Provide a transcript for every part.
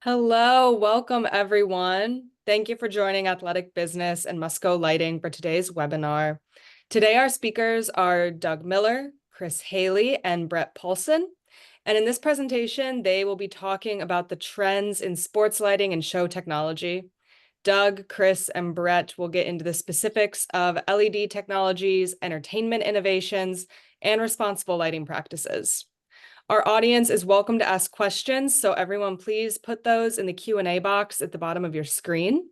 Hello, welcome everyone. Thank you for joining Athletic Business and Musco Lighting for today's webinar. Today, our speakers are Doug Miller, Chris Haley, and Brett Paulson. And in this presentation, they will be talking about the trends in sports lighting and show technology. Doug, Chris, and Brett will get into the specifics of LED technologies, entertainment innovations, and responsible lighting practices. Our audience is welcome to ask questions, so everyone please put those in the Q&A box at the bottom of your screen.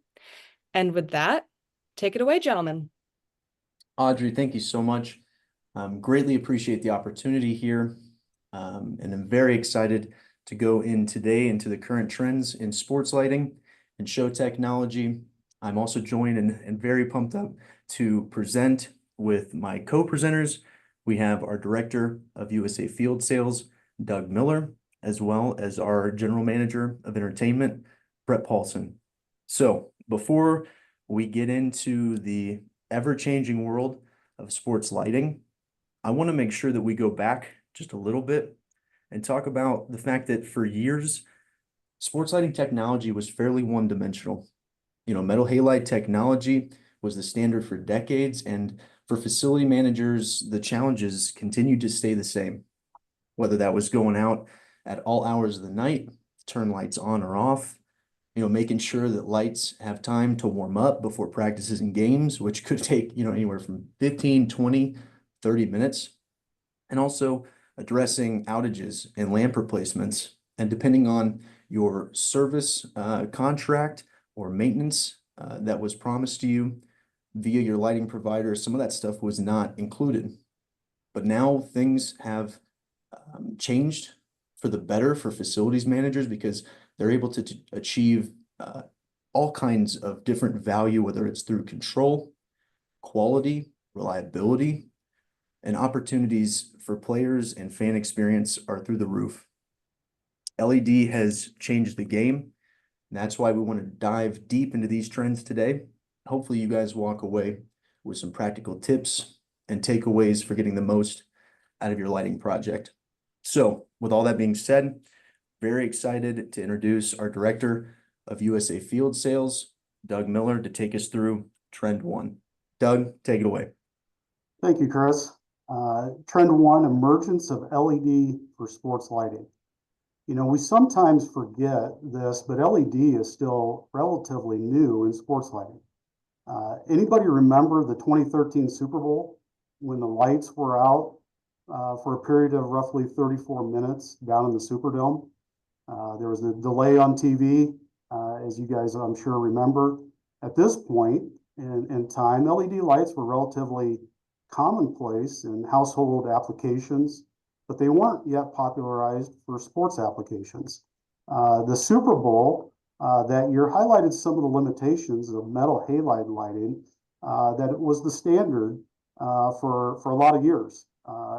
And with that, take it away, gentlemen. Audrey, thank you so much. Greatly appreciate the opportunity here, and I'm very excited to go in today into the current trends in sports lighting and show technology. I'm also joined and very pumped up to present with my co-presenters. We have our Director of USA Field Sales, Doug Miller, as well as our General Manager of Entertainment, Brett Paulson. So before we get into the ever-changing world of sports lighting, I want to make sure that we go back just a little bit and talk about the fact that for years, sports lighting technology was fairly one-dimensional. Metal halide technology was the standard for decades, and for facility managers, the challenges continued to stay the same. Whether that was going out at all hours of the night, turn lights on or off, making sure that lights have time to warm up before practices and games, which could take, anywhere from 15, 20, 30 minutes. And also addressing outages and lamp replacements. And depending on your service contract or maintenance that was promised to you via your lighting provider, some of that stuff was not included. But now things have changed for the better for facilities managers because they're able to achieve all kinds of different value, whether it's through control, quality, reliability, and opportunities for players and fan experience are through the roof. LED has changed the game. And that's why we want to dive deep into these trends today. Hopefully you guys walk away with some practical tips and takeaways for getting the most out of your lighting project. So with all that being said, very excited to introduce our Director of USA Field Sales, Doug Miller, to take us through Trend 1. Doug, take it away. Thank you, Chris. Trend 1, emergence of LED for sports lighting. We sometimes forget this, but LED is still relatively new in sports lighting. Anybody remember the 2013 Super Bowl when the lights were out for a period of roughly 34 minutes down in the Superdome? There was a delay on TV, as you guys I'm sure remember. At this point in time, LED lights were relatively commonplace in household applications, but they weren't yet popularized for sports applications. The Super Bowl that year highlighted some of the limitations of metal halide lighting, that it was the standard for a lot of years.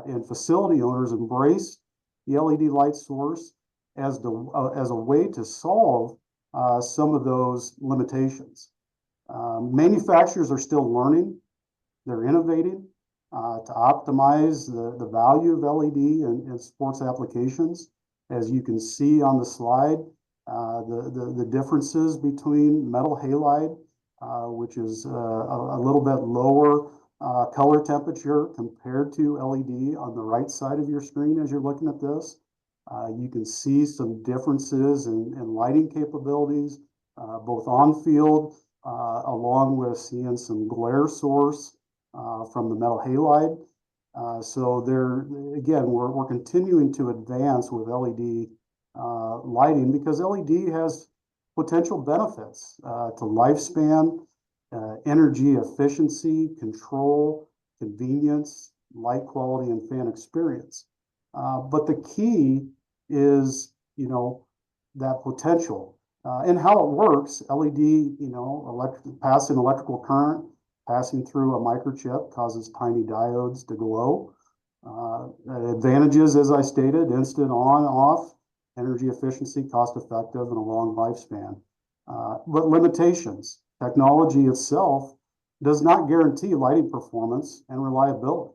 And facility owners embraced the LED light source as a way to solve some of those limitations. Manufacturers are still learning, they're innovating to optimize the value of LED in sports applications. As you can see on the slide, the differences between metal halide, which is a little bit lower color temperature compared to LED on the right side of your screen as you're looking at this. You can see some differences in lighting capabilities, both on field, along with seeing some glare source from the metal halide. So we're continuing to advance with LED lighting because LED has potential benefits to lifespan, energy efficiency, control, convenience, light quality, and fan experience. But the key is, that potential and how it works. LED, passing electrical current, passing through a microchip causes tiny diodes to glow. Advantages, as I stated, instant on, off, energy efficiency, cost effective, and a long lifespan. But limitations. Technology itself does not guarantee lighting performance and reliability.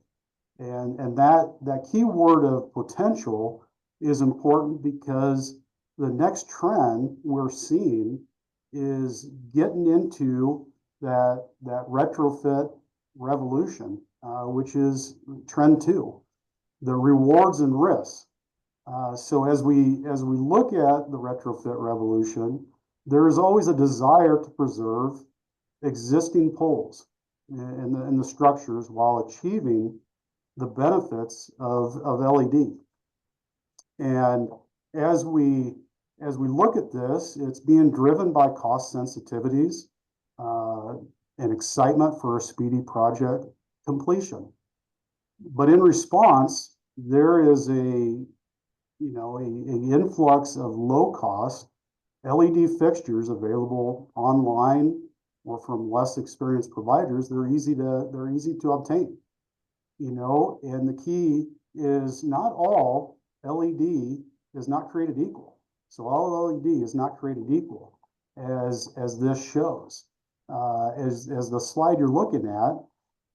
And that key word of potential is important because The next trend we're seeing is getting into that retrofit revolution, which is trend 2, the rewards and risks. So as we look at the retrofit revolution, there is always a desire to preserve existing poles and the structures while achieving the benefits of LED. And as we look at this, it's being driven by cost sensitivities and excitement for a speedy project completion. But in response, there is an influx of low cost LED fixtures available online or from less experienced providers. They're easy to obtain. And the key is not all LED is not created equal. So all LED is not created equal, as this shows. As the slide you're looking at,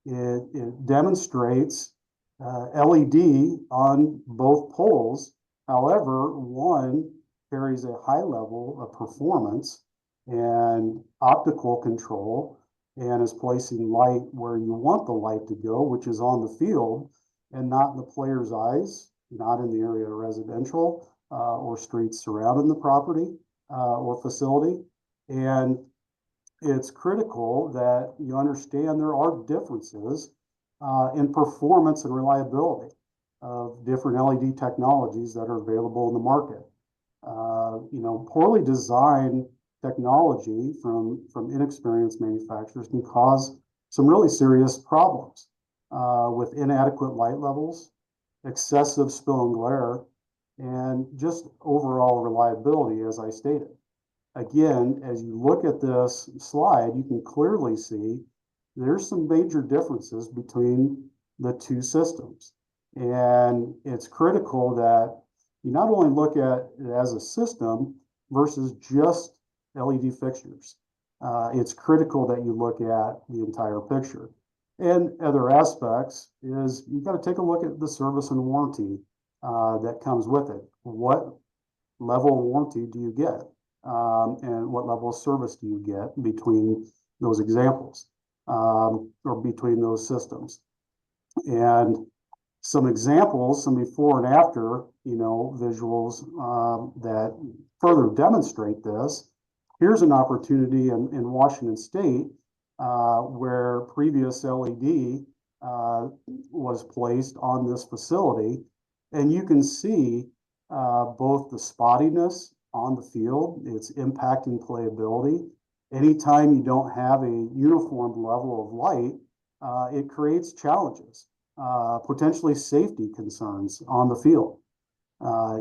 it demonstrates LED on both poles. However, one carries a high level of performance and optical control and is placing light where you want the light to go, which is on the field and not in the player's eyes, not in the area of residential or streets surrounding the property or facility. And it's critical that you understand there are differences in performance and reliability of different LED technologies that are available in the market. Poorly designed technology from inexperienced manufacturers can cause some really serious problems with inadequate light levels, excessive spill and glare, and just overall reliability, as I stated. Again, as you look at this slide, you can clearly see there's some major differences between the two systems. And it's critical that you not only look at it as a system versus just LED fixtures. It's critical that you look at the entire picture. And other aspects is you've got to take a look at the service and warranty that comes with it. What level of warranty do you get? And what level of service do you get between those examples or between those systems? And some examples, some before and after, visuals that further demonstrate this. Here's an opportunity in Washington State where previous LED was placed on this facility. And you can see both the spottiness on the field, it's impacting playability. Anytime you don't have a uniform level of light, it creates challenges, potentially safety concerns on the field.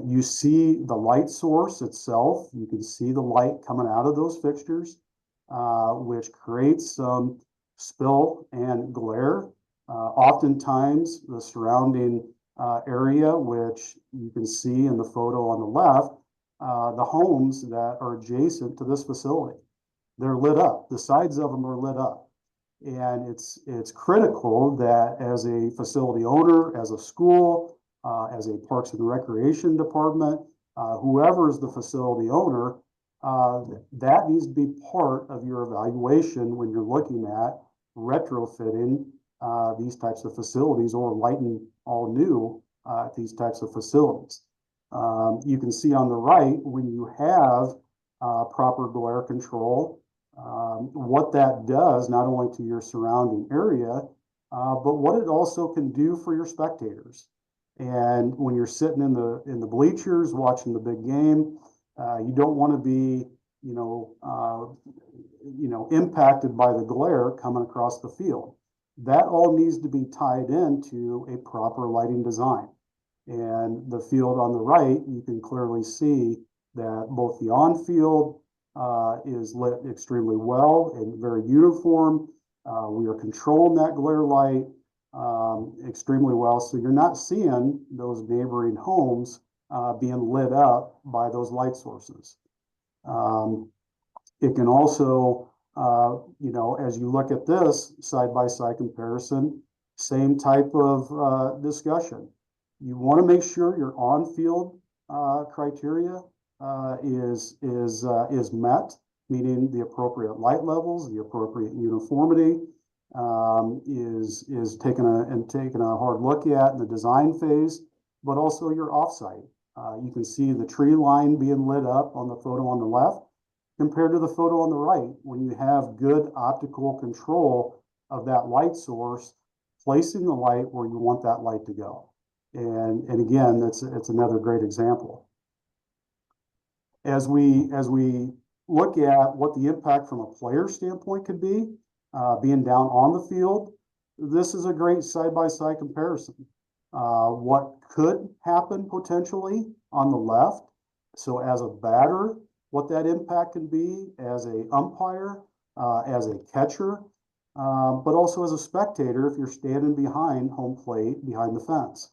You see the light source itself. You can see the light coming out of those fixtures, which creates some spill and glare. Oftentimes, the surrounding area, which you can see in the photo on the left, the homes that are adjacent to this facility, they're lit up. The sides of them are lit up. And it's critical that as a facility owner, as a school, as a Parks and Recreation department, whoever is the facility owner, that needs to be part of your evaluation when you're looking at retrofitting these types of facilities or lighting all new these types of facilities. You can see on the right, when you have proper glare control, what that does not only to your surrounding area, but what it also can do for your spectators. And when you're sitting in the bleachers watching the big game, you don't want to be, impacted by the glare coming across the field. That all needs to be tied into a proper lighting design. And the field on the right, you can clearly see that both the on-field is lit extremely well and very uniform. We are controlling that glare light extremely well. So you're not seeing those neighboring homes being lit up by those light sources. It can also, as you look at this side-by-side comparison, same type of discussion. You want to make sure your on-field criteria is met, meaning the appropriate light levels, the appropriate uniformity, is taken a hard look at in the design phase, but also your offsite. You can see the tree line being lit up on the photo on the left compared to the photo on the right. When you have good optical control of that light source, placing the light where you want that light to go. And again, it's another great example. As we look at what the impact from a player standpoint could be, being down on the field, this is a great side-by-side comparison. What could happen potentially on the left. So as a batter, what that impact can be as a umpire, as a catcher, but also as a spectator if you're standing behind home plate, behind the fence.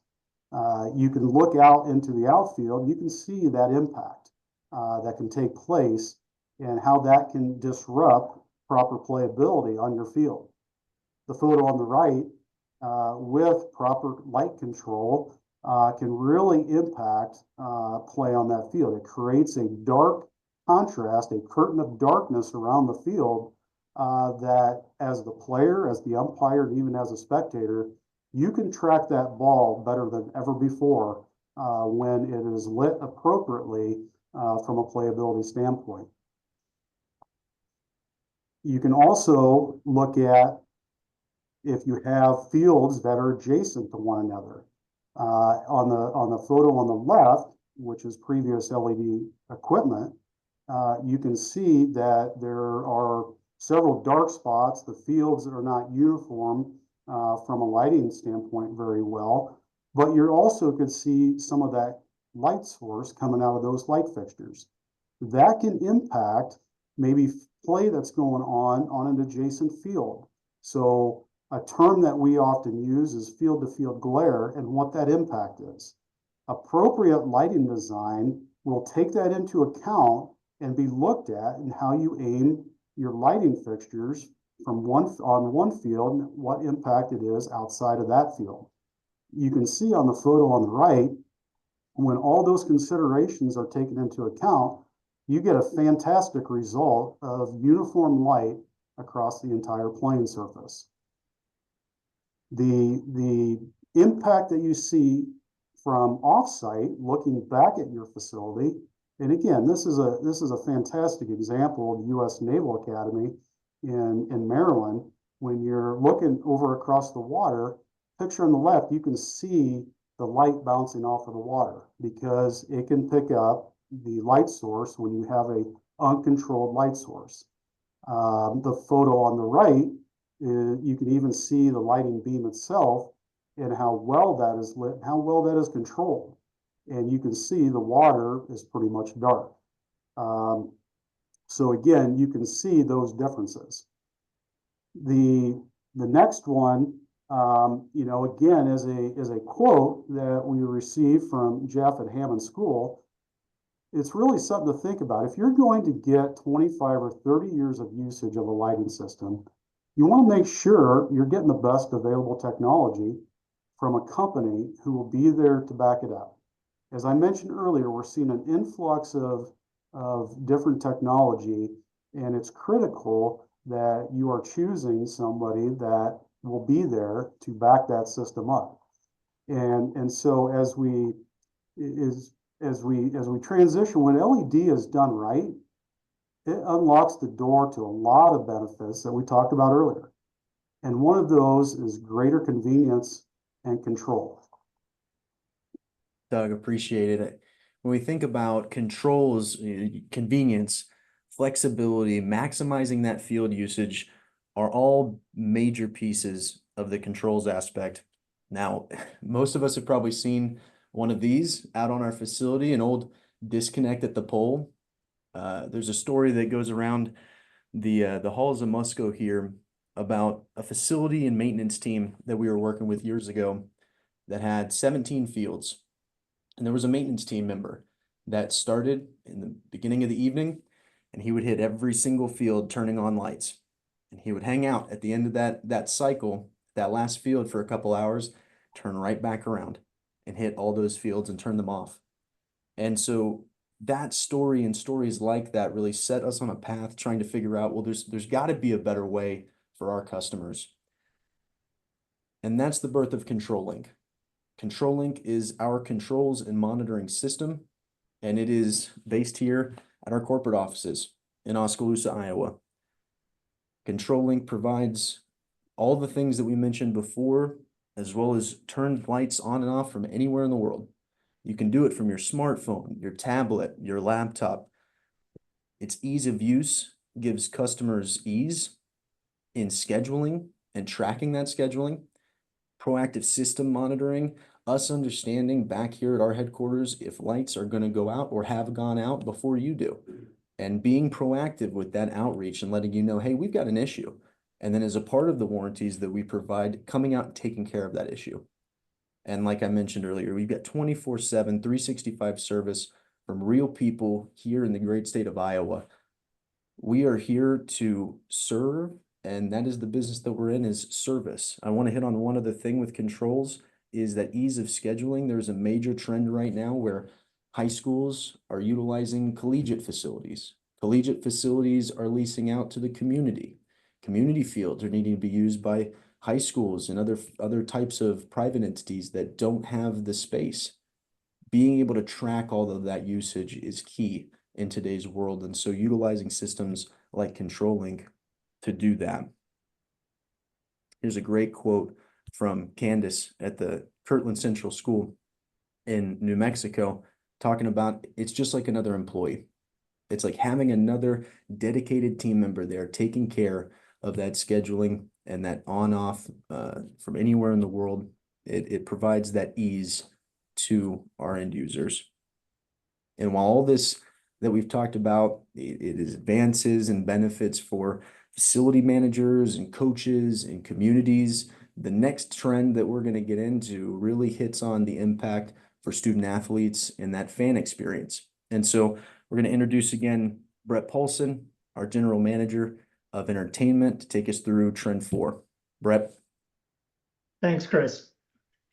You can look out into the outfield, you can see that impact that can take place and how that can disrupt proper playability on your field. The photo on the right, with proper light control, can really impact play on that field. It creates a dark contrast, a curtain of darkness around the field that as the player, as the umpire, and even as a spectator, you can track that ball better than ever before when it is lit appropriately from a playability standpoint. You can also look at if you have fields that are adjacent to one another. On the photo on the left, which is previous LED equipment, you can see that there are several dark spots. The fields are not uniform from a lighting standpoint very well, but you also could see some of that light source coming out of those light fixtures. That can impact maybe play that's going on an adjacent field. So a term that we often use is field-to-field glare and what that impact is. Appropriate lighting design will take that into account and be looked at in how you aim your lighting fixtures from on one field and what impact it is outside of that field. You can see on the photo on the right, when all those considerations are taken into account, you get a fantastic result of uniform light across the entire playing surface. The impact that you see from offsite, looking back at your facility, and again, this is a fantastic example of U.S. Naval Academy in Maryland. When you're looking over across the water, picture on the left, you can see the light bouncing off of the water because it can pick up the light source when you have a uncontrolled light source. The photo on the right, you can even see the lighting beam itself and how well that is lit, how well that is controlled. And you can see the water is pretty much dark. So again, you can see those differences. The next one, again, is a quote that we received from Jeff at Hammond School. It's really something to think about. If you're going to get 25 or 30 years of usage of a lighting system, you want to make sure you're getting the best available technology from a company who will be there to back it up. As I mentioned earlier, we're seeing an influx of different technology, and it's critical that you are choosing somebody that will be there to back that system up. And so as we transition, when LED is done right, it unlocks the door to a lot of benefits that we talked about earlier. And one of those is greater convenience and control. Doug, appreciate it. When we think about controls, convenience, flexibility, maximizing that field usage are all major pieces of the controls aspect. Now, most of us have probably seen one of these out on our facility, an old disconnect at the pole. There's a story that goes around the halls of Musco here about a facility and maintenance team that we were working with years ago that had 17 fields. And there was a maintenance team member that started in the beginning of the evening, and he would hit every single field turning on lights. And he would hang out at the end of that cycle, that last field for a couple hours, turn right back around and hit all those fields and turn them off. And so that story and stories like that really set us on a path trying to figure out, well, there's got to be a better way for our customers. And that's the birth of ControlLink. ControlLink is our controls and monitoring system, and it is based here at our corporate offices in Oskaloosa, Iowa. ControlLink provides all the things that we mentioned before, as well as turn lights on and off from anywhere in the world. You can do it from your smartphone, your tablet, your laptop. Its ease of use gives customers ease in scheduling and tracking that scheduling, proactive system monitoring, us understanding back here at our headquarters if lights are going to go out or have gone out before you do, and being proactive with that outreach and letting you know, hey, we've got an issue. And then as a part of the warranties that we provide, coming out and taking care of that issue. And like I mentioned earlier, we've got 24/7, 365 service from real people here in the great state of Iowa. We are here to serve, and that is the business that we're in, is service. I want to hit on one other thing with controls, is that ease of scheduling. There's a major trend right now where high schools are utilizing collegiate facilities. Collegiate facilities are leasing out to the community. Community fields are needing to be used by high schools and other types of private entities that don't have the space. Being able to track all of that usage is key in today's world. And so utilizing systems like ControlLink to do that. Here's a great quote from Candace at the Kirtland Central School in New Mexico, talking about it's just like another employee. It's like having another dedicated team member there taking care of that scheduling and that on-off from anywhere in the world. It provides that ease to our end users. And while all this that we've talked about, it is advances and benefits for facility managers and coaches and communities, the next trend that we're going to get into really hits on the impact for student athletes and that fan experience. And so we're going to introduce again Brett Paulson, our general manager of entertainment, to take us through trend 4. Brett. Thanks, Chris.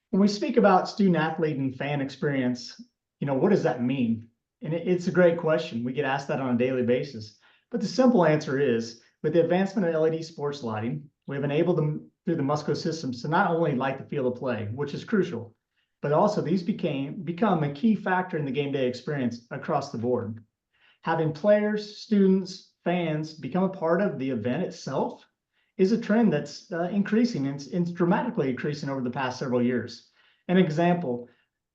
When we speak about student athlete and fan experience, what does that mean? And it's a great question. We get asked that on a daily basis. But the simple answer is, with the advancement of LED sports lighting, we've enabled them through the Musco systems to not only light the field of play, which is crucial, but also these become a key factor in the game day experience across the board. Having players, students, fans become a part of the event itself is a trend that's increasing, and it's dramatically increasing over the past several years. An example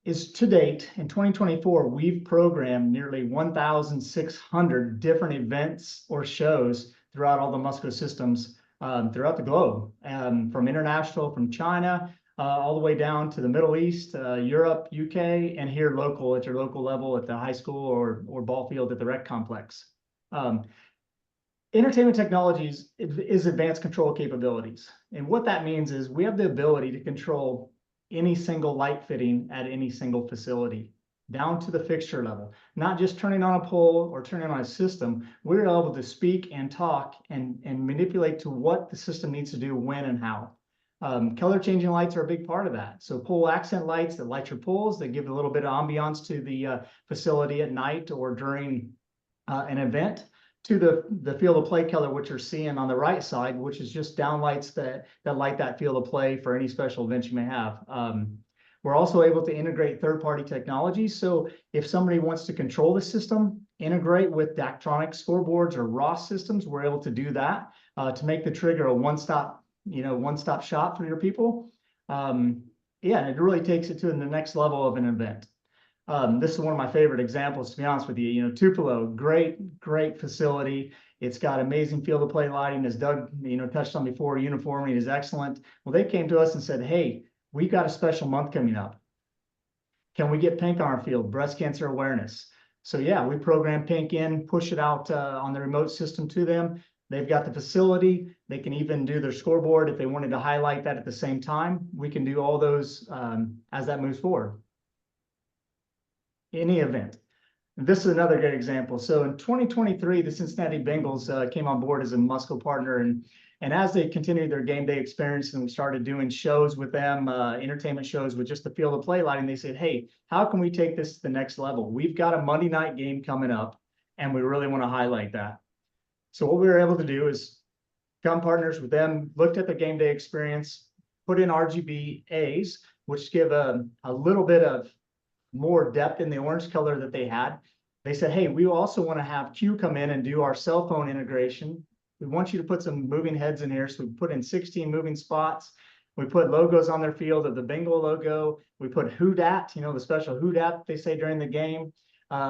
is, to date, in 2024, we've programmed nearly 1,600 different events or shows throughout all the Musco systems throughout the globe, from international, from China, all the way down to the Middle East, Europe, UK, and here local at your local level at the high school or ball field at the rec complex. Entertainment technologies is advanced control capabilities. And what that means is we have the ability to control any single light fitting at any single facility, down to the fixture level, not just turning on a pole or turning on a system. We're able to speak and talk and manipulate to what the system needs to do, when and how. Color changing lights are a big part of that. So pole accent lights that light your poles, that give a little bit of ambiance to the facility at night or during an event, to the field of play color, which you're seeing on the right side, which is just downlights that light that field of play for any special events you may have. We're also able to integrate third-party technologies. So if somebody wants to control the system, integrate with Daktronic scoreboards or ROS systems, we're able to do that to make the trigger a one-stop shop for your people. And it really takes it to the next level of an event. This is one of my favorite examples, to be honest with you. Tupelo, great facility. It's got amazing field of play lighting, as Doug, touched on before. Uniformity is excellent. Well, they came to us and said, hey, we've got a special month coming up. Can we get pink on our field? Breast cancer awareness. So yeah, we program pink in, push it out on the remote system to them. They've got the facility. They can even do their scoreboard if they wanted to highlight that at the same time. We can do all those as that moves forward. Any event. This is another good example. So in 2023, the Cincinnati Bengals came on board as a Musco partner, and And as they continued their game day experience and we started doing shows with them, entertainment shows with just the field of play lighting, they said, hey, how can we take this to the next level? We've got a Monday night game coming up, and we really want to highlight that. So what we were able to do is become partners with them, looked at the game day experience, put in RGBAs, which give a little bit of more depth in the orange color that they had. They said, hey, we also want to have Q come in and do our cell phone integration. We want you to put some moving heads in here. So we put in 16 moving spots. We put logos on their field of the bingo logo. We put Who Dat, the special Who Dat they say during the game.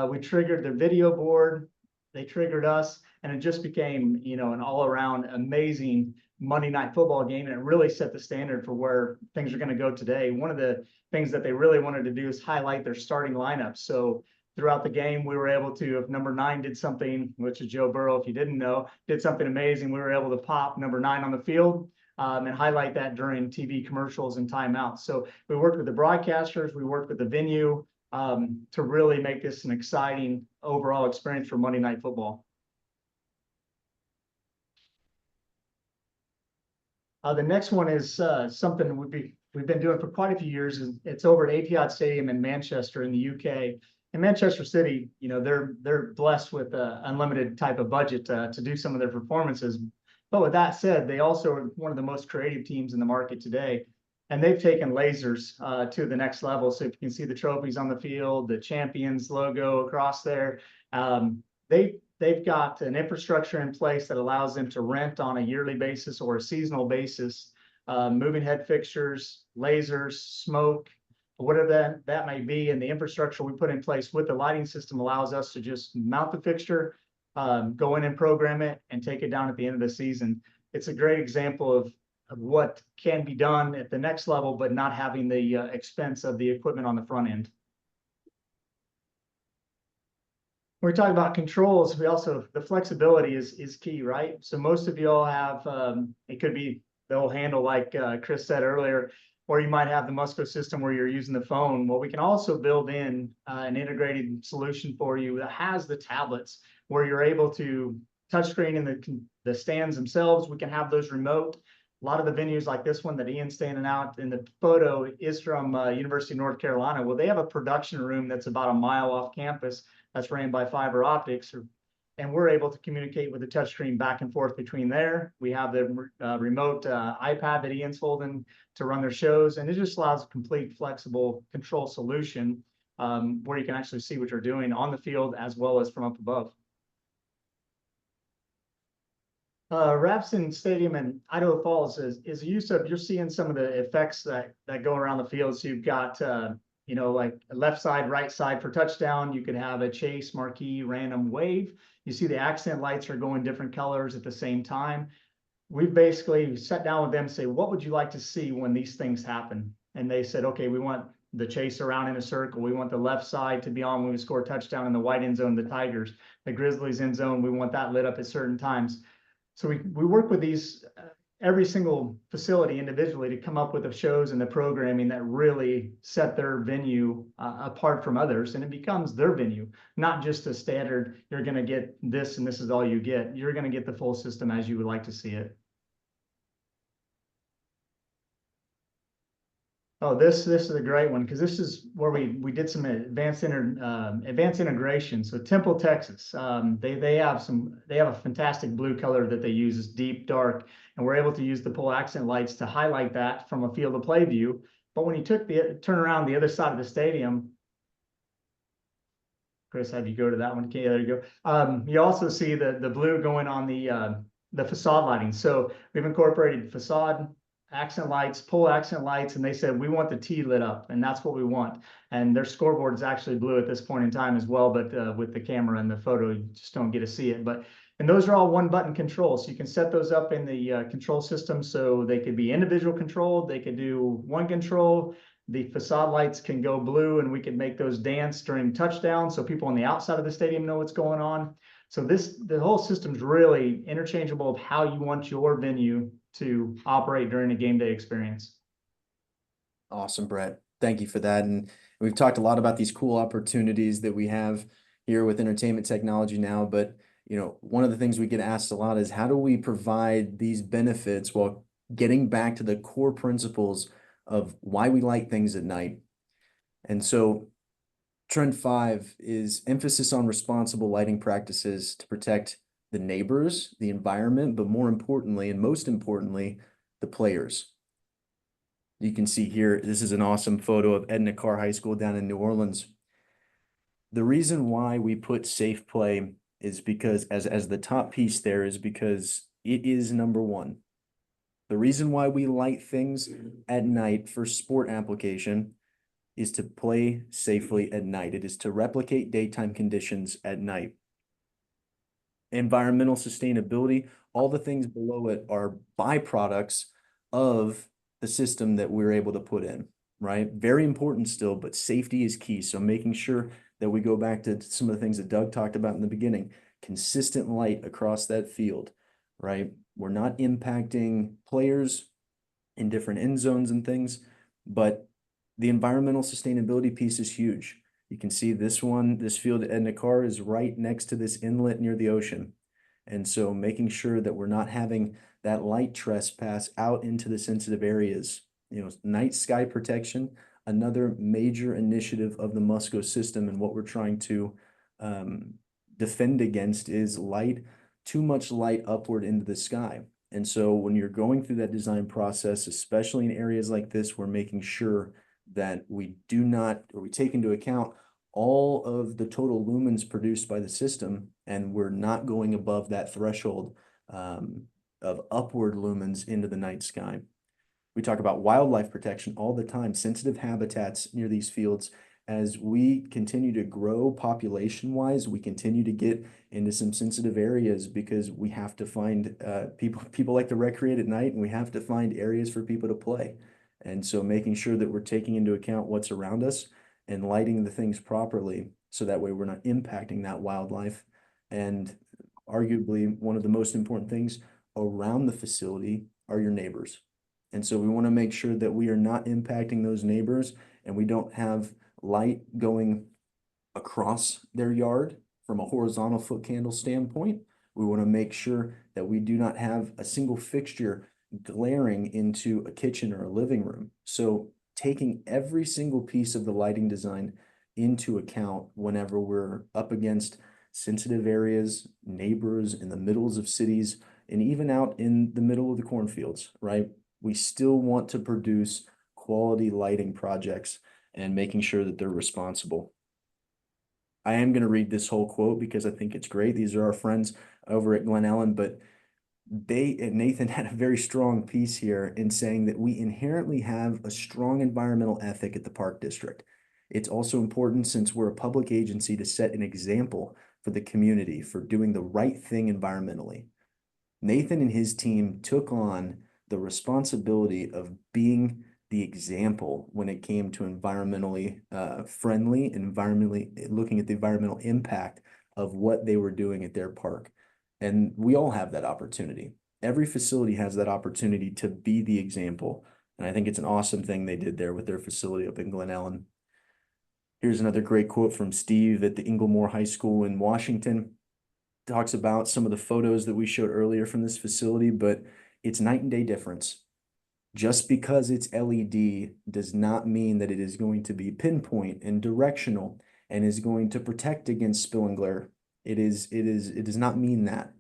We triggered the video board. They triggered us, and it just became, an all-around amazing Monday Night Football game, and it really set the standard for where things are going to go today. One of the things that they really wanted to do is highlight their starting lineup. So throughout the game, we were able to, if number 9 did something, which is Joe Burrow, if you didn't know, did something amazing, we were able to pop number 9 on the field and highlight that during TV commercials and timeouts. So we worked with the broadcasters, we worked with the venue to really make this an exciting overall experience for Monday Night Football. The next one is something we've been doing for quite a few years. It's over at Etihad Stadium in Manchester in the UK. In Manchester City, they're blessed with an unlimited type of budget to do some of their performances. But with that said, they also are one of the most creative teams in the market today. And they've taken lasers to the next level. So if you can see the trophies on the field, the champions logo across there, they've got an infrastructure in place that allows them to rent on a yearly basis or a seasonal basis, moving head fixtures, lasers, smoke, whatever that may be. And the infrastructure we put in place with the lighting system allows us to just mount the fixture, go in and program it, and take it down at the end of the season. It's a great example of what can be done at the next level, but not having the expense of the equipment on the front end. When we talk about controls, the flexibility is key, right? So most of you all have, it could be the whole handle like Chris said earlier, or you might have the Musco system where you're using the phone. Well, we can also build in an integrated solution for you that has the tablets where you're able to touchscreen in the stands themselves. We can have those remote. A lot of the venues like this one that Ian's standing out in the photo is from University of North Carolina. Well, they have a production room that's about a mile off campus that's ran by fiber optics, and we're able to communicate with the touchscreen back and forth between there. We have the remote iPad that Ian's holding to run their shows, and it just allows a complete flexible control solution where you can actually see what you're doing on the field as well as from up above. Rapson Stadium in Idaho Falls is a use of, you're seeing some of the effects that go around the field. So you've got, like left side, right side for touchdown. You could have a chase, marquee, random wave. You see the accent lights are going different colors at the same time. We basically sat down with them and say, what would you like to see when these things happen? And they said, okay, we want the chase around in a circle. We want the left side to be on when we score a touchdown in the white end zone, the Tigers, the Grizzlies end zone. We want that lit up at certain times. So we work with these every single facility individually to come up with the shows and the programming that really set their venue apart from others, and it becomes their venue, not just a standard. You're going to get this and this is all you get. You're going to get the full system as you would like to see it. Oh, this is a great one because this is where we did some advanced integration. So Temple, Texas, they have a fantastic blue color that they use. It's deep dark, and we're able to use the pole accent lights to highlight that from a field of play view. But when you turn around the other side of the stadium, Chris, have you go to that one? Okay, there you go. You also see the blue going on the facade lighting. So we've incorporated facade accent lights, pole accent lights, and they said we want the T lit up, and that's what we want. And their scoreboard is actually blue at this point in time as well, but with the camera and the photo, you just don't get to see it. And those are all one button controls, so you can set those up in the control system, so they could be individual controlled. They could do one control. The facade lights can go blue, and we can make those dance during touchdown, so people on the outside of the stadium know what's going on. So the whole system's really interchangeable of how you want your venue to operate during a game day experience. Awesome, Brett. Thank you for that. And we've talked a lot about these cool opportunities that we have here with entertainment technology now, but one of the things we get asked a lot is how do we provide these benefits while getting back to the core principles of why we light things at night? And so Trend 5 is emphasis on responsible lighting practices to protect the neighbors, the environment, but more importantly, and most importantly, the players. You can see here, this is an awesome photo of Edna Carr High School down in New Orleans. The reason why we put safe play is because as the top piece there is because it is number one. The reason why we light things at night for sport application is to play safely at night. It is to replicate daytime conditions at night. Environmental sustainability, all the things below it are byproducts of the system that we're able to put in, right? Very important still, but safety is key. So making sure that we go back to some of the things that Doug talked about in the beginning, consistent light across that field, right? We're not impacting players in different end zones and things, but the environmental sustainability piece is huge. You can see this field at Edna Carr is right next to this inlet near the ocean. And so making sure that we're not having that light trespass out into the sensitive areas, night sky protection, another major initiative of the Musco system, and what we're trying to defend against is too much light upward into the sky. And so when you're going through that design process, especially in areas like this, we're making sure that we take into account all of the total lumens produced by the system, and we're not going above that threshold of upward lumens into the night sky. We talk about wildlife protection all the time, sensitive habitats near these fields. As we continue to grow population-wise, we continue to get into some sensitive areas because we have to find people like to recreate at night, and we have to find areas for people to play. And so making sure that we're taking into account what's around us and lighting the things properly so that way we're not impacting that wildlife. And arguably one of the most important things around the facility are your neighbors. And so we want to make sure that we are not impacting those neighbors, and we don't have light going across their yard from a horizontal foot candle standpoint. We want to make sure that we do not have a single fixture glaring into a kitchen or a living room. So taking every single piece of the lighting design into account whenever we're up against sensitive areas, neighbors in the middles of cities, and even out in the middle of the cornfields, right? We still want to produce quality lighting projects and making sure that they're responsible. I am going to read this whole quote because I think it's great. These are our friends over at Glen Ellen, but Nathan had a very strong piece here in saying that we inherently have a strong environmental ethic at the Park District. It's also important, since we're a public agency, to set an example for the community for doing the right thing environmentally. Nathan and his team took on the responsibility of being the example when it came to environmentally friendly, looking at the environmental impact of what they were doing at their park. And we all have that opportunity. Every facility has that opportunity to be the example. And I think it's an awesome thing they did there with their facility up in Glen Ellen. Here's another great quote from Steve at the Inglemoor High School in Washington. Talks about some of the photos that we showed earlier from this facility, but it's night and day difference. Just because it's LED does not mean that it is going to be pinpoint and directional and is going to protect against spill and glare. It does not mean that.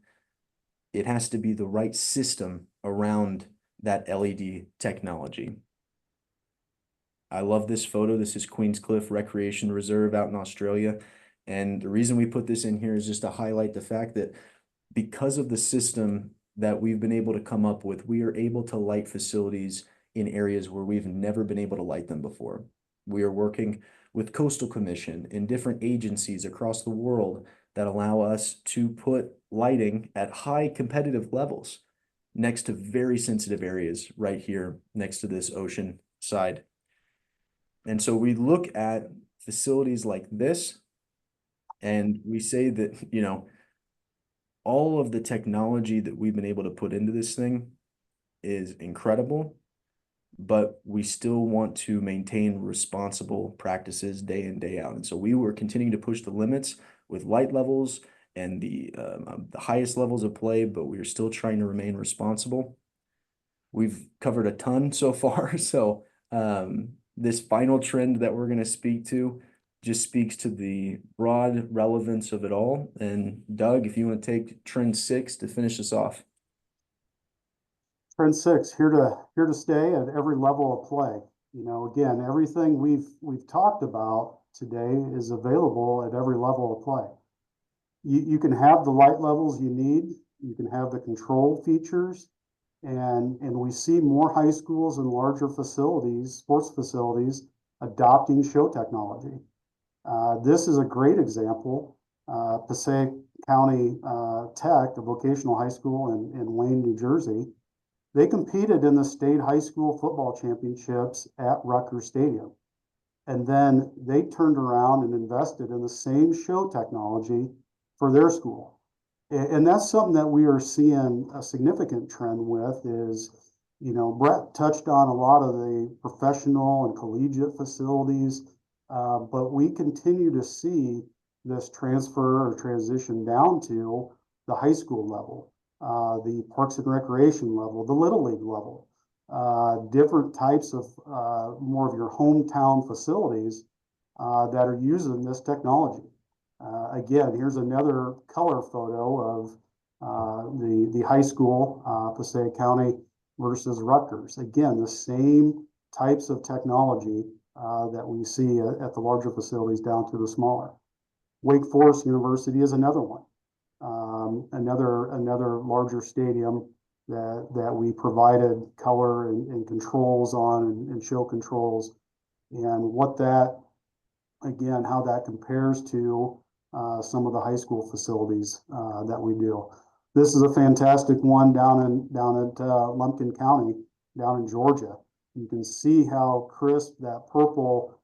It has to be the right system around that LED technology. I love this photo. This is Queenscliff Recreation Reserve out in Australia. And the reason we put this in here is just to highlight the fact that because of the system that we've been able to come up with, we are able to light facilities in areas where we've never been able to light them before. We are working with Coastal Commission and different agencies across the world that allow us to put lighting at high competitive levels next to very sensitive areas right here next to this ocean side. And so we look at facilities like this and we say that, all of the technology that we've been able to put into this thing is incredible, but we still want to maintain responsible practices day in, day out. And so we were continuing to push the limits with light levels and the highest levels of play, but we are still trying to remain responsible. We've covered a ton so far, so this final trend that we're going to speak to just speaks to the broad relevance of it all. And Doug, if you want to take trend 6 to finish us off. Trend 6, here to stay at every level of play. You know, again, everything we've talked about today is available at every level of play. You can have the light levels you need. You can have the control features. And we see more high schools and larger facilities, sports facilities, adopting show technology. This is a great example. Passaic County Tech, the vocational high school in Wayne, New Jersey, they competed in the state high school football championships at Rutgers Stadium. And then they turned around and invested in the same show technology for their school. And that's something that we are seeing a significant trend with is, you know, Brett touched on a lot of the professional and collegiate facilities, but we continue to see this transfer or transition down to the high school level, the Parks and Recreation level, the Little League level, different types of more of your hometown facilities that are using this technology. Again, here's another color photo of the high school, Passaic County versus Rutgers. Again, the same types of technology that we see at the larger facilities down to the smaller. Wake Forest University is another one, another larger stadium that we provided color and controls on and show controls, and what that, again, how that compares to some of the high school facilities that we do. This is a fantastic one down at Lumpkin County, down in Georgia. You can see how crisp that purple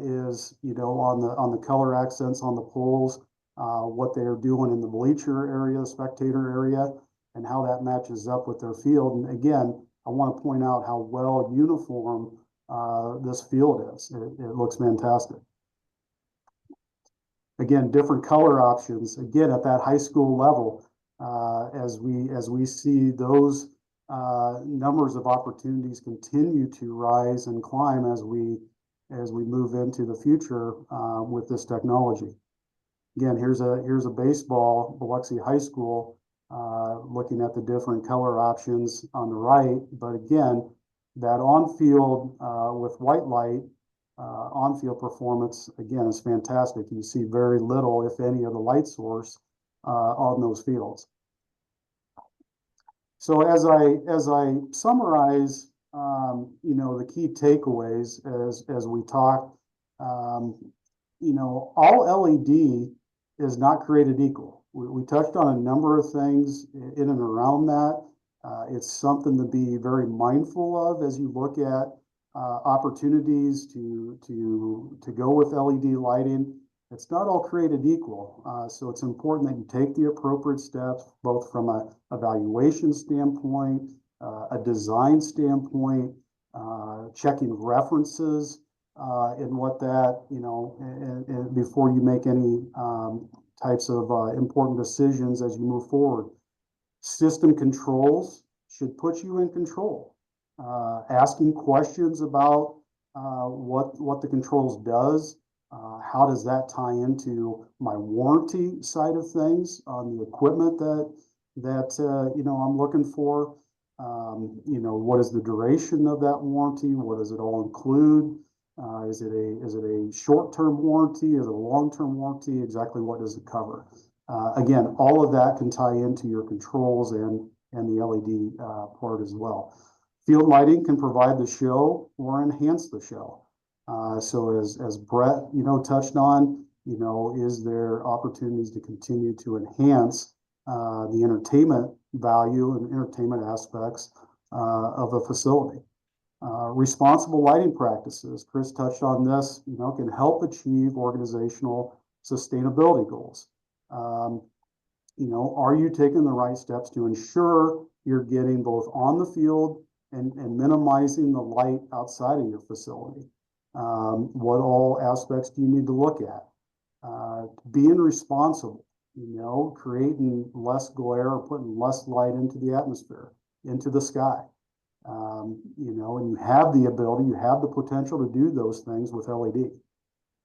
is, you know, on the color accents on the poles, what they are doing in the bleacher area, the spectator area, and how that matches up with their field. And again, I want to point out how well uniform this field is. It looks fantastic. Again, different color options. Again, at that high school level, as we see those numbers of opportunities continue to rise and climb as we move into the future with this technology. Again, here's a baseball, Biloxi High School, looking at the different color options on the right. But again, that on-field with white light, on-field performance, again, is fantastic. You see very little, if any, of the light source on those fields. So as I summarize, you know, the key takeaways as we talk, you know, all LED is not created equal. We touched on a number of things in and around that. It's something to be very mindful of as you look at opportunities to go with LED lighting. It's not all created equal. So it's important that you take the appropriate steps, both from a evaluation standpoint, a design standpoint, checking references, and what that, you know, and before you make any types of important decisions as you move forward. System controls should put you in control. Asking questions about what the controls does, how does that tie into my warranty side of things on the equipment that you know, I'm looking for. You know, what is the duration of that warranty? What does it all include? Is it a short-term warranty? Is it a long-term warranty? Exactly what does it cover? Again, all of that can tie into your controls and the LED part as well. Field lighting can provide the show or enhance the show. So as Brett, you know, touched on, you know, is there opportunities to continue to enhance the entertainment value and entertainment aspects of a facility. Responsible lighting practices, Chris touched on this, you know, can help achieve organizational sustainability goals. You know, are you taking the right steps to ensure you're getting both on the field and minimizing the light outside of your facility? What all aspects do you need to look at? Being responsible. creating less glare or putting less light into the atmosphere, into the sky. And you have the ability, you have the potential to do those things with LED.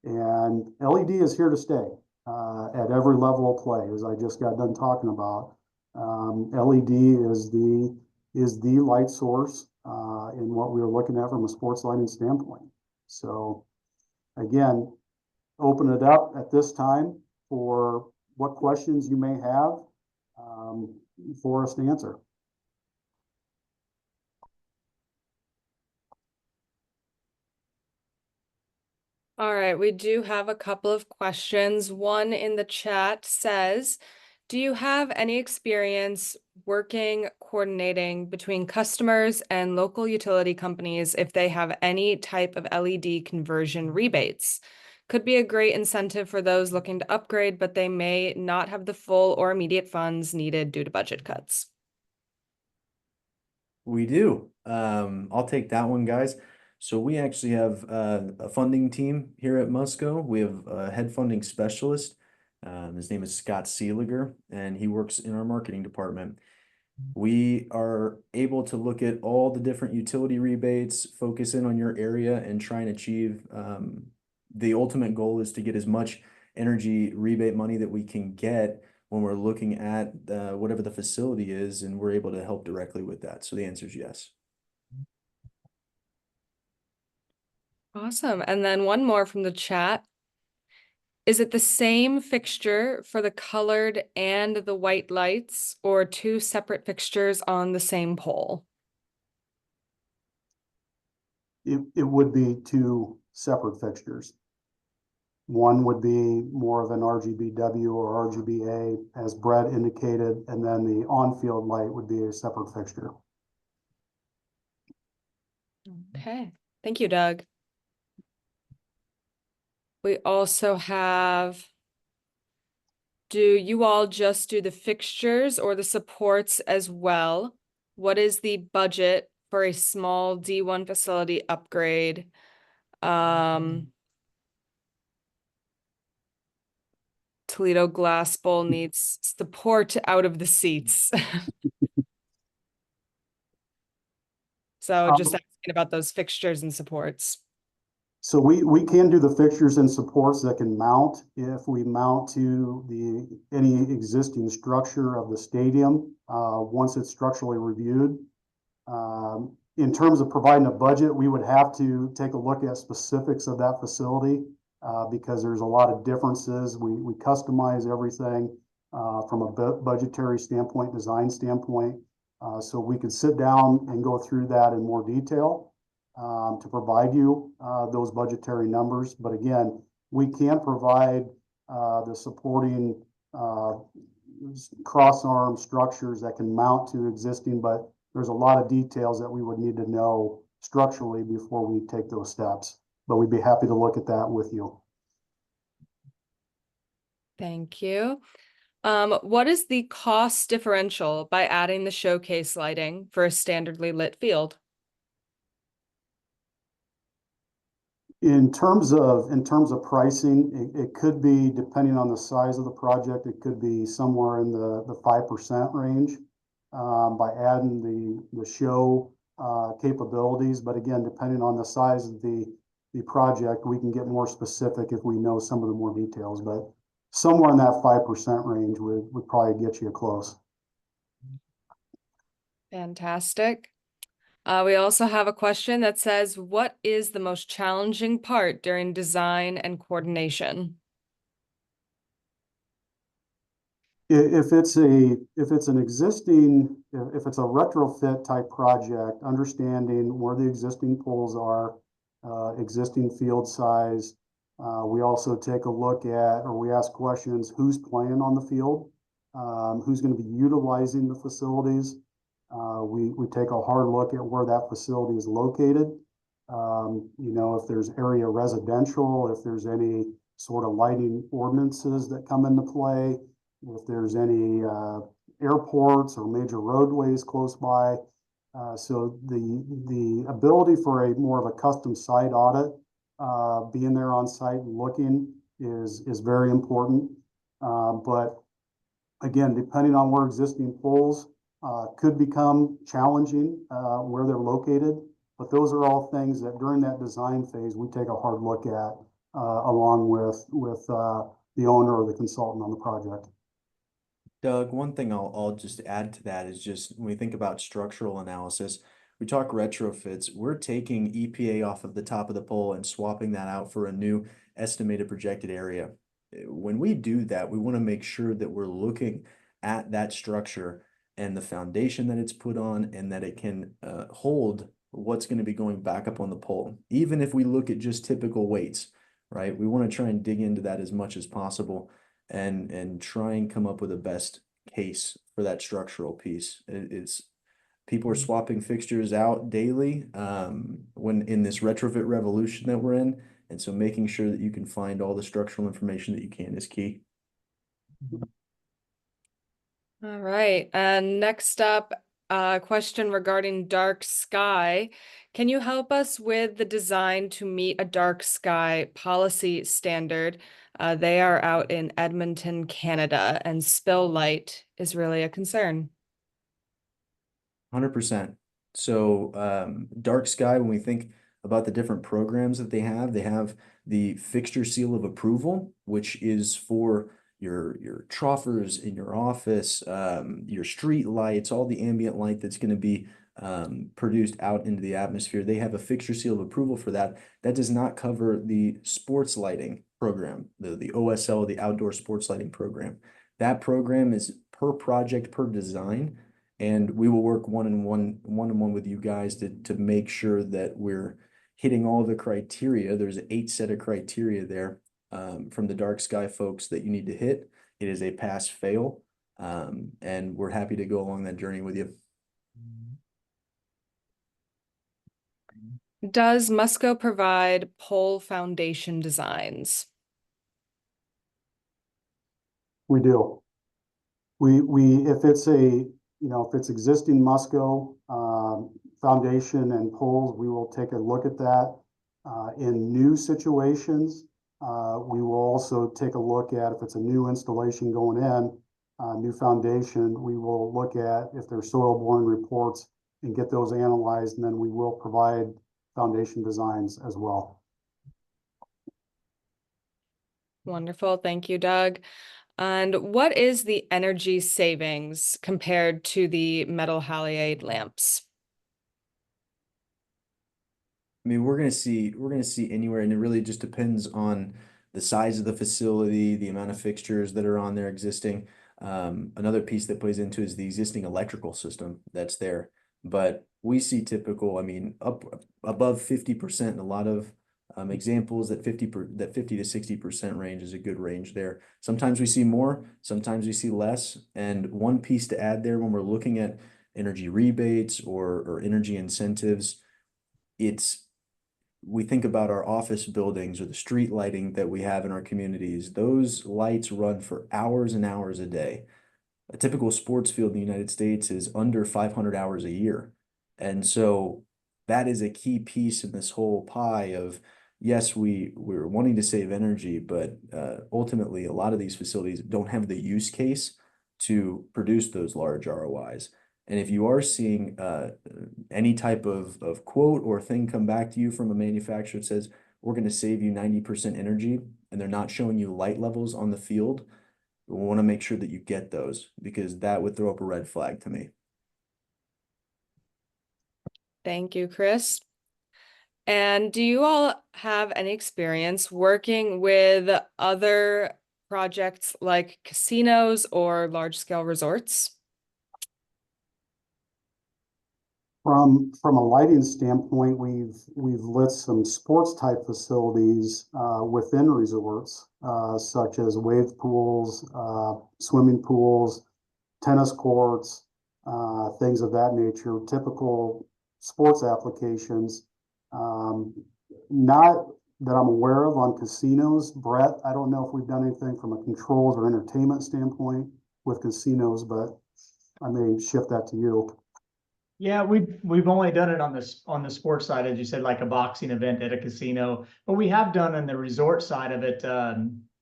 And LED is here to stay at every level of play, as I just got done talking about. LED is the light source in what we were looking at from a sports lighting standpoint. So again, open it up at this time for what questions you may have for us to answer. All right, we do have a couple of questions. One in the chat says, do you have any experience coordinating between customers and local utility companies if they have any type of LED conversion rebates? Could be a great incentive for those looking to upgrade, but they may not have the full or immediate funds needed due to budget cuts. We do. I'll take that one, guys. So we actually have a funding team here at Musco. We have a head funding specialist. His name is Scott Seeliger, and he works in our marketing department. We are able to look at all the different utility rebates, focus in on your area, and try and achieve the ultimate goal is to get as much energy rebate money that we can get when we're looking at whatever the facility is, and we're able to help directly with that. So the answer is yes. Awesome. And then one more from the chat. Is it the same fixture for the colored and the white lights, or two separate fixtures on the same pole? It would be two separate fixtures. One would be more of an RGBW or RGBA, as Brett indicated, and then the on-field light would be a separate fixture. Okay. Thank you, Doug. We also have, do you all just do the fixtures or the supports as well? What is the budget for a small D1 facility upgrade? Toledo Glass Bowl needs support out of the seats. So just asking about those fixtures and supports. So we can do the fixtures and supports that can mount if we mount to any existing structure of the stadium once it's structurally reviewed. In terms of providing a budget, we would have to take a look at specifics of that facility because there's a lot of differences. We customize everything from a budgetary standpoint, design standpoint. So we could sit down and go through that in more detail to provide you those budgetary numbers. But again, we can provide the supporting cross-arm structures that can mount to existing, but there's a lot of details that we would need to know structurally before we take those steps. But we'd be happy to look at that with you. Thank you. What is the cost differential by adding the showcase lighting for a standardly lit field? In terms of pricing, it could be, depending on the size of the project, it could be somewhere in the 5% range by adding the show capabilities. But again, depending on the size of the project, we can get more specific if we know some of the more details. But somewhere in that 5% range would probably get you close. Fantastic. We also have a question that says, what is the most challenging part during design and coordination? If it's a retrofit type project, understanding where the existing poles are, existing field size. We also take a look at, or we ask questions, who's playing on the field, who's going to be utilizing the facilities. We take a hard look at where that facility is located. If there's area residential, if there's any sort of lighting ordinances that come into play, if there's any airports or major roadways close by. So the ability for a more of a custom site audit, being there on site and looking is very important. But Again, depending on where existing poles could become challenging where they're located. But those are all things that during that design phase, we take a hard look at along with the owner or the consultant on the project. Doug, one thing I'll just add to that is just when we think about structural analysis, we talk retrofits, we're taking EPA off of the top of the pole and swapping that out for a new estimated projected area. When we do that, we want to make sure that we're looking at that structure and the foundation that it's put on and that it can hold what's going to be going back up on the pole. Even if we look at just typical weights, right? We want to try and dig into that as much as possible and try and come up with a best case for that structural piece. It's people are swapping fixtures out daily when in this retrofit revolution that we're in. And so making sure that you can find all the structural information that you can is key. All right. And next up, a question regarding dark sky. Can you help us with the design to meet a dark sky policy standard? They are out in Edmonton, Canada, and spill light is really a concern. 100%. So dark sky, when we think about the different programs that they have the fixture seal of approval, which is for your troffers in your office, your street lights, all the ambient light that's going to be produced out into the atmosphere. They have a fixture seal of approval for that. That does not cover the sports lighting program, the OSL, the outdoor sports lighting program. That program is per project, per design. And we will work one-on-one with you guys to make sure that we're hitting all the criteria. There's 8 set of criteria there from the dark sky folks that you need to hit. It is a pass fail. And we're happy to go along that journey with you. Does Musco provide pole foundation designs? We do. We if it's if it's existing Musco foundation and poles, we will take a look at that. In new situations, we will also take a look at if it's a new installation going in, new foundation, we will look at if there's soil-borne reports and get those analyzed, and then we will provide foundation designs as well. Wonderful. Thank you, Doug. And what is the energy savings compared to the metal halide lamps? I mean, we're gonna see anywhere, and it really just depends on the size of the facility, the amount of fixtures that are on there existing. Another piece that plays into is the existing electrical system that's there. But we see typical, I mean, up above 50%, a lot of examples that 50 to 60% range is a good range there. Sometimes we see more, sometimes we see less. And one piece to add there when we're looking at energy rebates or energy incentives, we think about our office buildings or the street lighting that we have in our communities. Those lights run for hours and hours a day. A typical sports field in the United States is under 500 hours a year. And so that is a key piece in this whole pie of, yes, we're wanting to save energy, but ultimately a lot of these facilities don't have the use case to produce those large ROIs. And if you are seeing any type of quote or thing come back to you from a manufacturer that says, we're going to save you 90% energy, and they're not showing you light levels on the field, we want to make sure that you get those, because that would throw up a red flag to me. Thank you, Chris. And do you all have any experience working with other projects like casinos or large-scale resorts? From a lighting standpoint, we've lit some sports type facilities within resorts, such as wave pools, swimming pools, tennis courts, things of that nature, typical sports applications. Not that I'm aware of on casinos. Brett, I don't know if we've done anything from a controls or entertainment standpoint with casinos, but I may shift that to you. Yeah, we've only done it on the sports side, as you said, like a boxing event at a casino. But we have done on the resort side of it,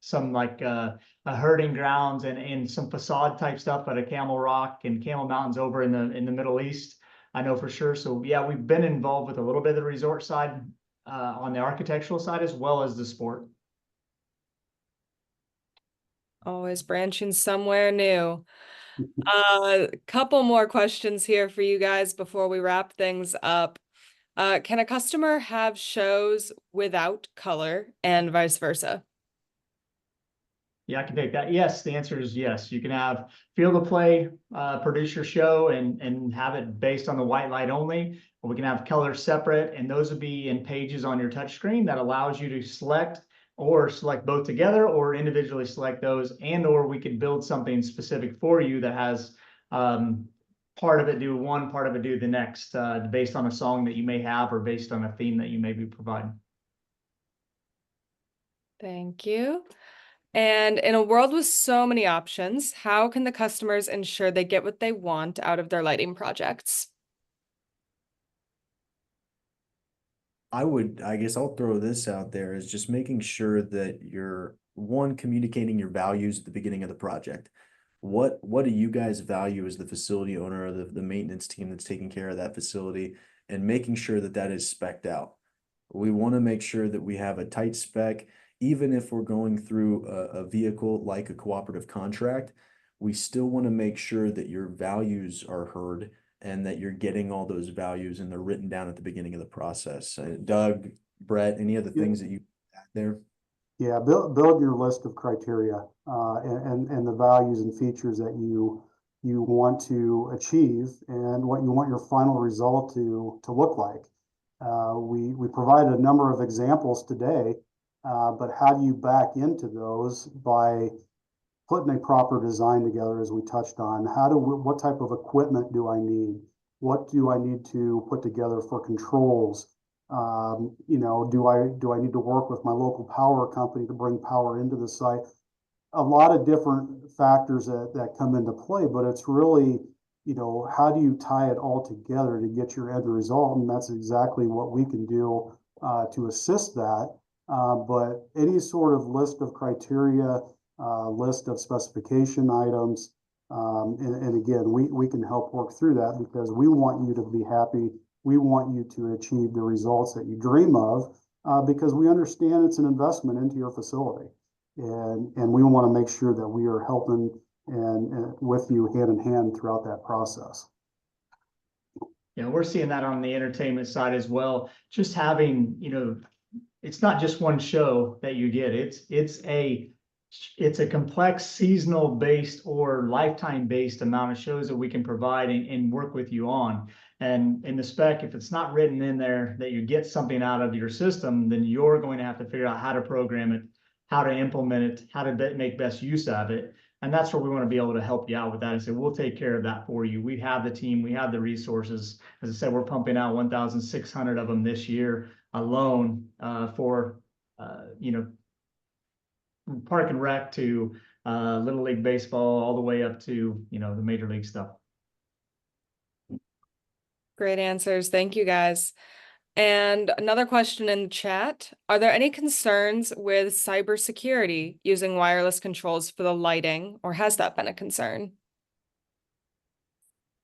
some like a herding grounds and some facade type stuff at a Camel Rock and Camel Mountains over in the Middle East. I know for sure. So yeah, we've been involved with a little bit of the resort side on the architectural side as well as the sport. Always branching somewhere new. Couple more questions here for you guys before we wrap things up. Can a customer have shows without color and vice versa? Yeah, I can take that. Yes, the answer is yes. You can have field of play, produce your show and have it based on the white light only. Or we can have colors separate, and those would be in pages on your touchscreen that allows you to select or select both together or individually select those, and or we could build something specific for you that has part of it do one, part of it do the next, based on a song that you may have or based on a theme that you may be providing. Thank you. And in a world with so many options, how can the customers ensure they get what they want out of their lighting projects? I guess I'll throw this out there, is just making sure that you're, one, communicating your values at the beginning of the project. What do you guys value as the facility owner or the maintenance team that's taking care of that facility, and making sure that that is spec'd out. We want to make sure that we have a tight spec, even if we're going through a vehicle like a cooperative contract. We still want to make sure that your values are heard and that you're getting all those values and they're written down at the beginning of the process. Doug, Brett, any other things that you add there? Yeah, build your list of criteria and the values and features that you want to achieve and what you want your final result to look like. We provided a number of examples today, but how do you back into those by putting a proper design together, as we touched on? What type of equipment do I need? What do I need to put together for controls? Do I need to work with my local power company to bring power into the site? A lot of different factors that come into play, but it's really, how do you tie it all together to get your end result? And that's exactly what we can do to assist that. But any sort of list of criteria, list of specification items, and again, we can help work through that because we want you to be happy. We want you to achieve the results that you dream of, because we understand it's an investment into your facility. And we want to make sure that we are helping and with you hand in hand throughout that process. Yeah, we're seeing that on the entertainment side as well. Just having, it's not just one show that you get. It's a complex seasonal based or lifetime based amount of shows that we can provide and work with you on. And in the spec, if it's not written in there that you get something out of your system, then you're going to have to figure out how to program it, how to implement it, how to make best use of it. And that's where we want to be able to help you out with that and say, we'll take care of that for you. We have the team, we have the resources. As I said, we're pumping out 1,600 of them this year alone for, park and rec to Little League baseball, all the way up to, the major league stuff. Great answers. Thank you, guys. And another question in the chat. Are there any concerns with cybersecurity using wireless controls for the lighting, or has that been a concern?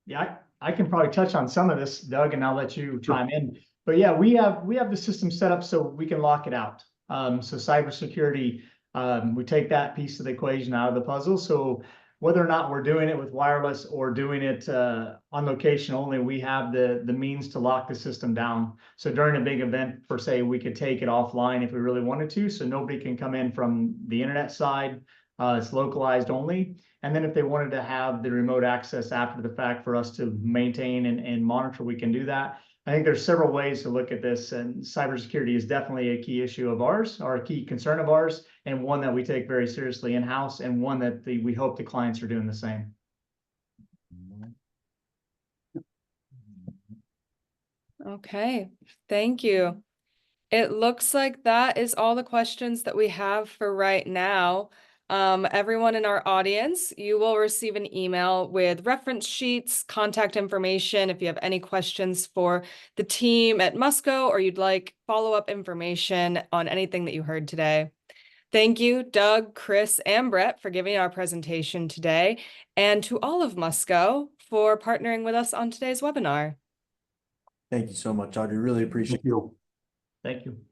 Yeah, I can probably touch on some of this, Doug, and I'll let you chime in. But yeah, we have the system set up so we can lock it out. So cybersecurity, we take that piece of the equation out of the puzzle. So whether or not we're doing it with wireless or doing it on location only, we have the means to lock the system down. So during a big event, per se, we could take it offline if we really wanted to. So nobody can come in from the internet side. It's localized only. And then if they wanted to have the remote access after the fact for us to maintain and monitor, we can do that. I think there's several ways to look at this, and cybersecurity is definitely a key issue of ours, or a key concern of ours, and one that we take very seriously in-house, and one that we hope the clients are doing the same. Okay, thank you. It looks like that is all the questions that we have for right now. Everyone in our audience, you will receive an email with reference sheets, contact information if you have any questions for the team at Musco, or you'd like follow-up information on anything that you heard today. Thank you, Doug, Chris, and Brett for giving our presentation today, and to all of Musco for partnering with us on today's webinar. Thank you so much, Audrey. Really appreciate it. Thank you. Thank you.